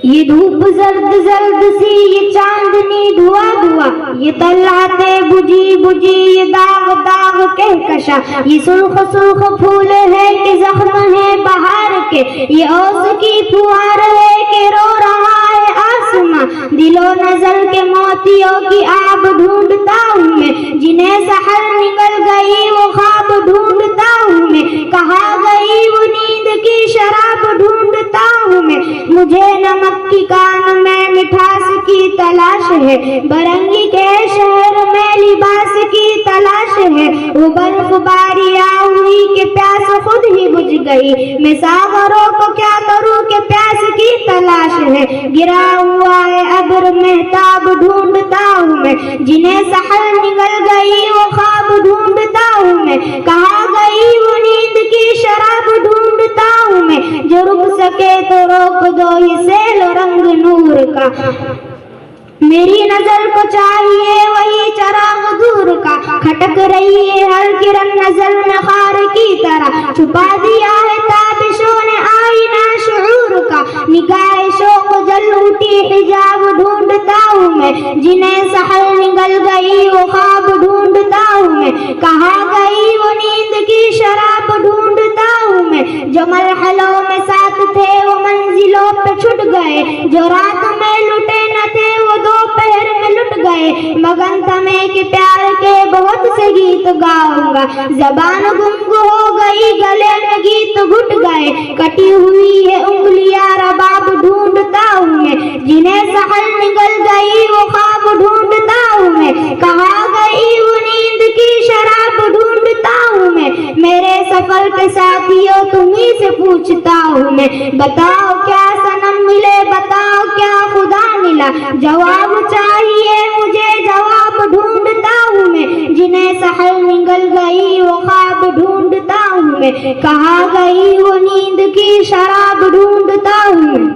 ये धूप जर्द जर्द सी, ये चांदनी धुआं धुआं, ये तल्लाते बुझी बुझी, ये दाग दाग कहकशा, ये सुर्ख सुर्ख फूल है कि जख्म है बहार के, ये ओस की फुहार है कि रो रहा है आसमां। दिलो नजर के मोतियों की आब ढूंढता हूँ मैं, जिन्हें सहर निकल गई वो ख्वाब ढूंढता हूँ मैं, कहाँ गई वो नींद की शराब ढूंढता हूँ मैं। मुझे नमक की कान में मिठास की तलाश है, बरंगी के शहर में लिबास की तलाश है। वो बर्फबारी हुई कि प्यास खुद ही बुझ गई, मैं सागरों को क्या करूं कि प्यास की तलाश है। गिरा हुआ है अब्र मेहताब ढूंढता हूँ मैं, जिन्हें सहर निकल गई वो ख्वाब ढूंढता हूँ मैं, कहाँ गई वो नींद की शराब ढूंढता हूँ मैं। जो रुक सके तो रोक दो इसे लो रंग नूर का, मेरी नजर को चाहिए वही चराग दूर का। खटक रही है हर किरण नजर में खार की तरह, छुपा दिया है ताबिशों ने आईना शऊर का। निगाह शौक जल उठी हिजाब ढूंढता हूँ मैं, जिन्हें सहर निकल गई वो ख्वाब ढूंढता हूँ मैं, कहाँ गई वो नींद की शराब ढूंढता हूँ मैं। जो मरहलों में साथ थे वो मंजिलों पे छुट गए, जो रात में लुटे न थे वो दोपहर में लुट गए। मगन तमे के प्यार के बहुत से गीत गाऊंगा, जबान गुम हो गई गले में गीत घुट गए। कटी हुई है उंगलियां रबाब ढूंढता हूँ मैं, जिन्हें सहर निकल गई वो ख्वाब ढूंढता हूँ मैं, कहाँ गई वो नींद की शराब ढूंढता हूँ मैं। मेरे सफर के साथियों तुम्ही से पूछता हूँ मैं, बताओ क्या सनम मिले, बताओ क्या खुदा मिला। जवाब चाहिए मुझे, जवाब ढूंढता हूँ मैं, जिन्हें सहर निकल गई वो ख्वाब ढूंढता हूँ मैं, कहाँ गई वो नींद की शराब ढूंढता हूँ मैं।